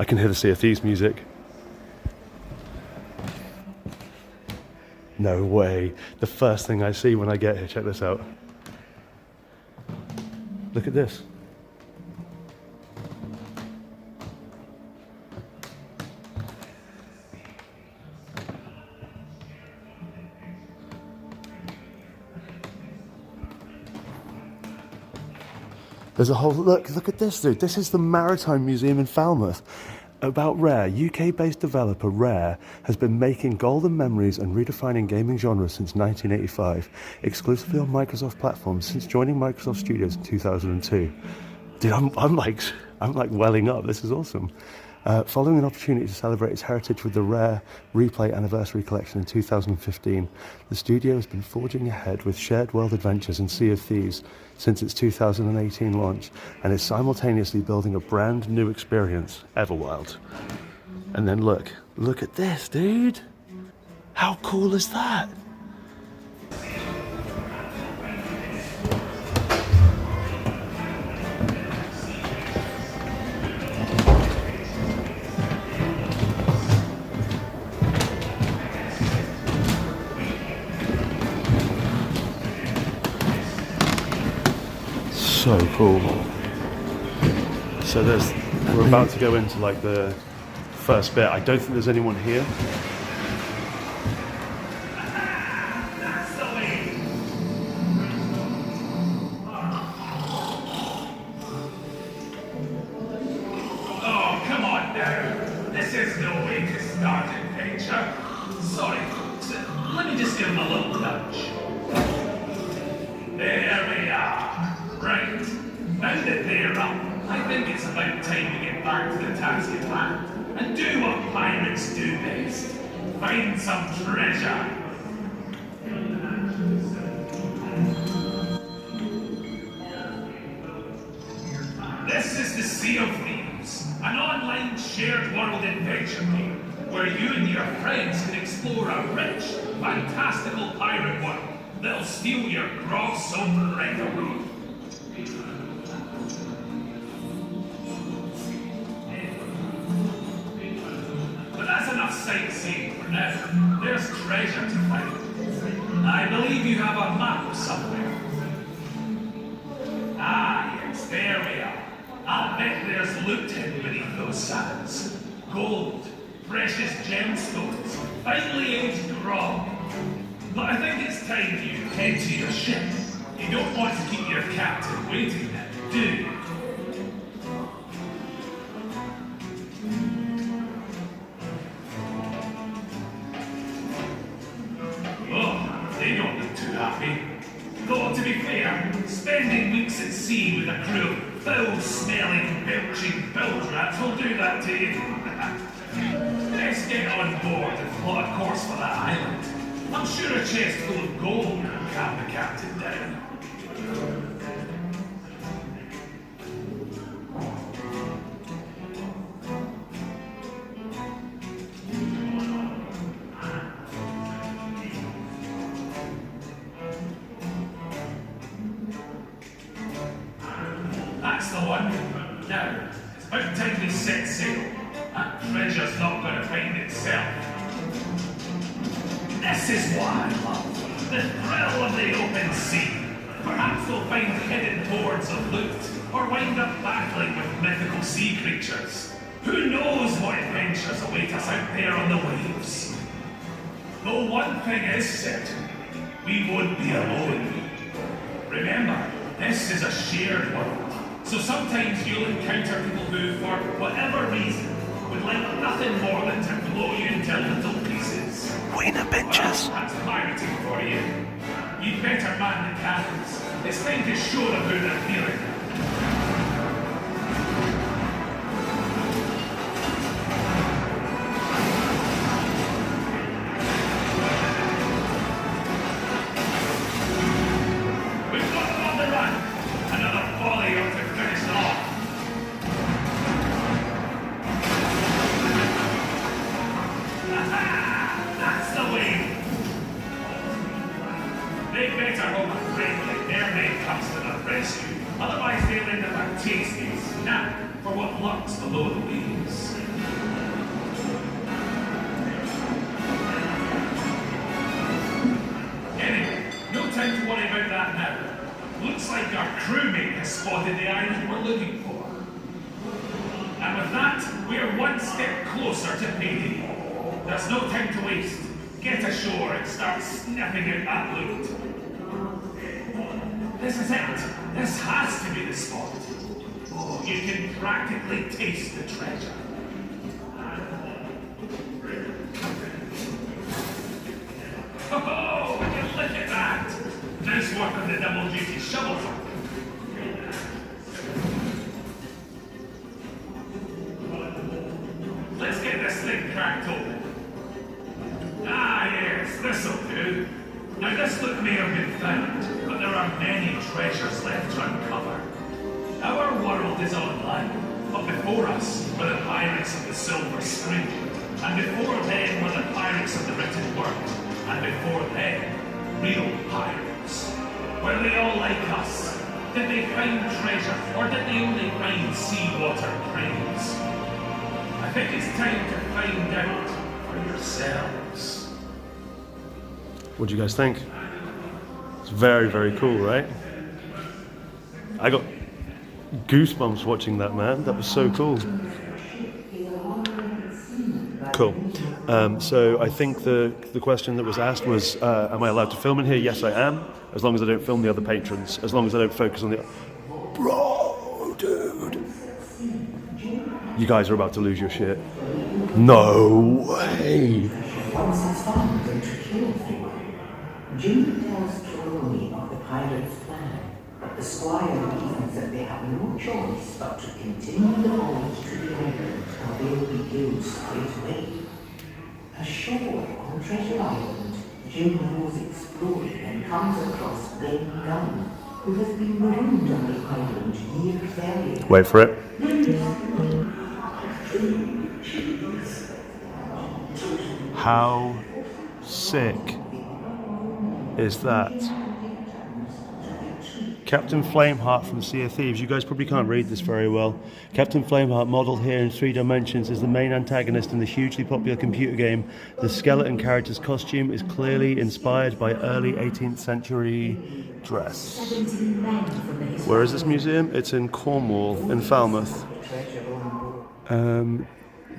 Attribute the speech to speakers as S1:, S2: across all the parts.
S1: I can hear the Sea of Thieves music. No way. The first thing I see when I get here, check this out. Look at this. There's a whole, look at this, dude. This is the Maritime Museum in Falmouth. About Rare, UK-based developer Rare has been making golden memories and redefining gaming genres since 1985, exclusively on Microsoft platforms since joining Microsoft Studios in 2002. Dude, I'm like welling up. This is awesome. Following an opportunity to celebrate its heritage with the Rare Replay Anniversary Collection in 2015, the studio has been forging ahead with shared world adventures in Sea of Thieves since its 2018 launch, and is simultaneously building a brand new experience, Everwild. And then look at this, dude. How cool is that? So cool. So we're about to go into like the first bit. I don't think there's anyone here.
S2: Oh, come on now. This is no way to start an adventure. Sorry, folks. Let me just give him a little nudge. There we are. Right. Now that they're up, I think it's about time to get back to the task at hand and do what pirates do best. Find some treasure. This is the Sea of Thieves, an online shared world adventure game where you and your friends can explore a rich, fantastical pirate world that'll steal your grog soap right away. But that's enough sightseeing for now. There's treasure to find. I believe you have a map somewhere. Ah, yes, there we are. I'll bet there's loot hidden beneath those sands. Gold, precious gemstones, finely aged grog. But I think it's time you head to your ship. You don't want to keep your captain waiting then, do you? Oh, they don't look too happy. Though, to be fair, spending weeks at sea with a crew of foul-smelling, belching bilge rats will do that to you. Let's get on board and plot a course for that island. I'm sure a chest full of gold will calm the captain down. That's the one. Now, it's about time we set sail. That treasure's not going to find itself. This is what I love. The thrill of the open sea. Perhaps we'll find hidden hoards of loot, or wind up battling with mythical sea creatures. Who knows what adventures await us out there on the waves? Though one thing is certain, we won't be alone. Remember, this is a shared world, so sometimes you'll encounter people who, for whatever reason, would like nothing more than to blow you into little pieces.
S1: Wiener pinchers.
S2: Well, that's pirating for you. You'd better man the cannons. It's time to show them who they're feeling. We've got them on the run. Another volley or to finish them off. That's the way. They better hope a friendly mermaid comes to the rescue. Otherwise, knack for what lurks below the waves. Anyway, no time to worry about that now. Looks like our crewmate has spotted the island we're looking for. And with that, we're one step closer to payday. There's no time to waste. Get ashore and start sniffing out that loot. This is it. This has to be the spot. Oh, you can practically taste the treasure. Oh, look at that! Nice work on the double-duty shovel. Let's get this thing cracked open. Ah, yes, this'll do. Now, this look may have been found, but there are many treasures left to uncover. Our world is online, but before us were the pirates of the Silver Screen, and before them were the pirates of the Written Word, and before them, real pirates. Were they all like us? Did they find treasure, or did they only find seawater craves? I think it's time to find out for yourselves.
S1: What do you guys think? It's very, very cool, right? I got goosebumps watching that, man. That was so cool. Cool. So I think the question that was asked was, am I allowed to film in here? Yes, I am. As long as I don't film the other patrons. As long as I don't focus on the... Bro, dude. You guys are about to lose your shit. No way.
S3: Jim tells Trelawney of the pirates' plan, but the squire reasons that they have no choice but to continue the voyage to the island, or they will be killed straight away. Ashore on Treasure Island, Jim goes exploring and comes across Ben Gunn, who has been marooned on the island years earlier.
S1: Wait for it. How sick is that? Captain Flameheart from Sea of Thieves. You guys probably can't read this very well. Captain Flameheart, modelled here in 3 dimensions, is the main antagonist in the hugely popular computer game. The skeleton character's costume is clearly inspired by early 18th century dress. Where is this museum? It's in Cornwall, in Falmouth.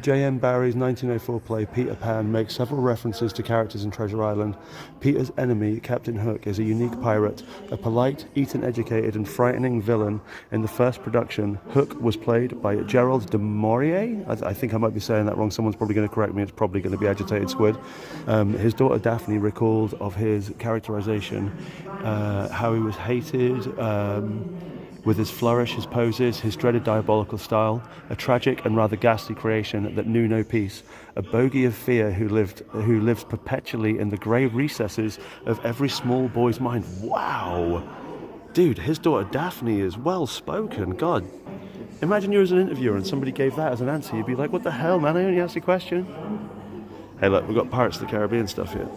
S1: J.M. Barrie's 1904 play Peter Pan makes several references to characters in Treasure Island. Peter's enemy, Captain Hook, is a unique pirate, a polite, Eton-educated and frightening villain. In the first production, Hook was played by Gerald de Maurier. I think I might be saying that wrong. Someone's probably going to correct me. It's probably going to be Agitated Squid. His daughter Daphne recalled of his characterization, how he was hated, with his flourish, his poses, his dreaded diabolical style, a tragic and rather ghastly creation that knew no peace, a bogey of fear who lives perpetually in the grey recesses of every small boy's mind. Wow! Dude, his daughter Daphne is well spoken. God. Imagine you as an interviewer and somebody gave that as an answer. You'd be like, what the hell, man? I only asked a question. Hey, look, we've got Pirates of the Caribbean stuff here.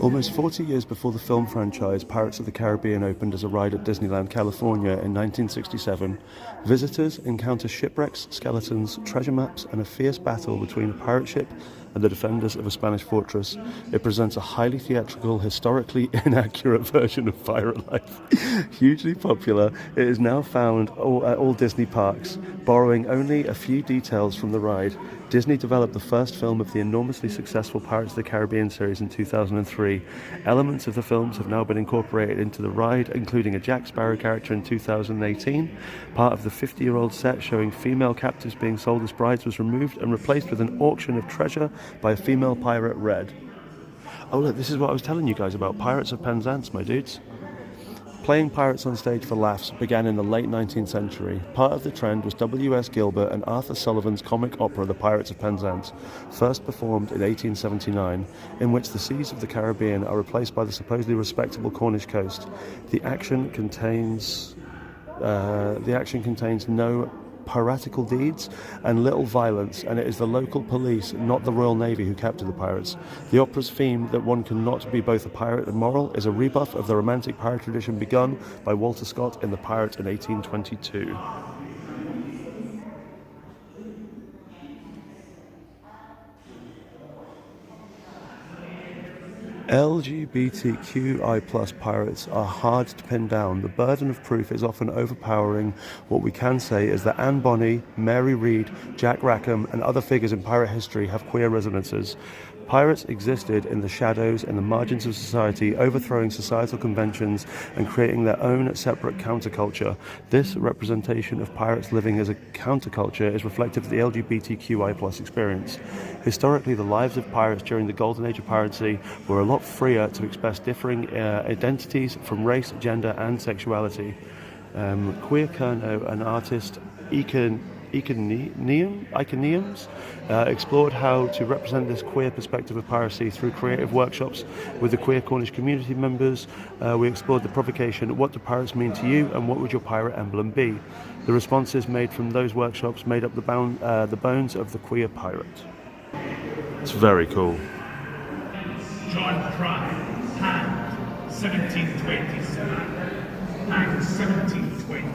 S1: Almost 40 years before the film franchise, Pirates of the Caribbean opened as a ride at Disneyland, California in 1967, visitors encounter shipwrecks, skeletons, treasure maps, and a fierce battle between a pirate ship and the defenders of a Spanish fortress. It presents a highly theatrical, historically inaccurate version of pirate life. Hugely popular, it is now found at all Disney parks, borrowing only a few details from the ride. Disney developed the first film of the enormously successful Pirates of the Caribbean series in 2003. Elements of the films have now been incorporated into the ride, including a Jack Sparrow character in 2018. Part of the 50-year-old set showing female captives being sold as brides was removed and replaced with an auction of treasure by a female pirate, Red. Oh look, this is what I was telling you guys about, Pirates of Penzance, my dudes. Playing pirates on stage for laughs began in the late 19th century. Part of the trend was W.S. Gilbert and Arthur Sullivan's comic opera The Pirates of Penzance, first performed in 1879, in which the seas of the Caribbean are replaced by the supposedly respectable Cornish coast. The action contains no piratical deeds and little violence, and it is the local police, not the Royal Navy, who capture the pirates. The opera's theme, that one cannot be both a pirate and moral, is a rebuff of the romantic pirate tradition begun by Walter Scott in The Pirate in 1822. LGBTQI+ pirates are hard to pin down. The burden of proof is often overpowering. What we can say is that Anne Bonny, Mary Read, Jack Rackham, and other figures in pirate history have queer resonances. Pirates existed in the shadows and the margins of society, overthrowing societal conventions and creating their own separate counterculture. This representation of pirates living as a counterculture is reflective of the LGBTQI+ experience. Historically, the lives of pirates during the golden age of piracy were a lot freer to express differing identities from race, gender, and sexuality. Queer Kerno, an artist, Iconiums explored how to represent this queer perspective of piracy through creative workshops with the queer Cornish community members. We explored the provocation, what do pirates mean to you and what would your pirate emblem be? The responses made from those workshops made up the bones of the queer pirate. It's very cool.
S2: John Pratt, hand, 1727, hand 1720.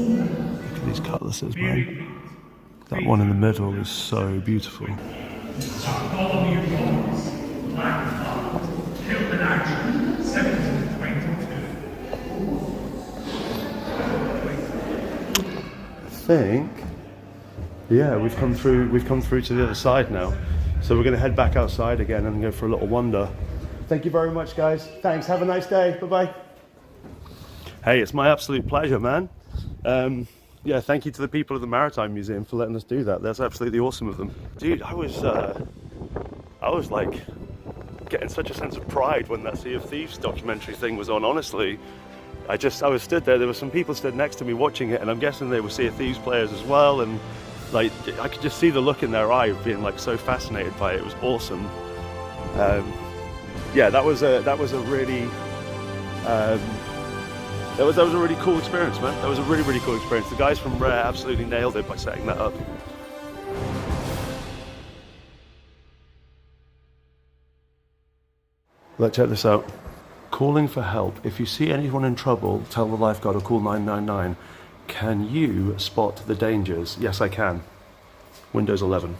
S1: Look at these cutlasses, man. That one in the middle is so beautiful.
S2: Bartholomew Rollins, Black Cloud, killed in action, 1722.
S1: I think, yeah, we've come through to the other side now. So we're going to head back outside again and go for a little wander. Thank you very much, guys. Thanks. Have a nice day. Bye-bye. Hey, it's my absolute pleasure, man. Yeah, thank you to the people of the Maritime Museum for letting us do that. That's absolutely awesome of them. Dude, I was like getting such a sense of pride when that Sea of Thieves documentary thing was on, honestly. I was stood there were some people stood next to me watching it, and I'm guessing they were Sea of Thieves players as well, and like I could just see the look in their eye of being like so fascinated by it. It was awesome. Yeah, that was a really That was a really cool experience, man. That was a really, really cool experience. The guys from Rare absolutely nailed it by setting that up. Let's check this out. Calling for help. If you see anyone in trouble, tell the lifeguard or call 999. Can you spot the dangers? Yes, I can. Windows 11.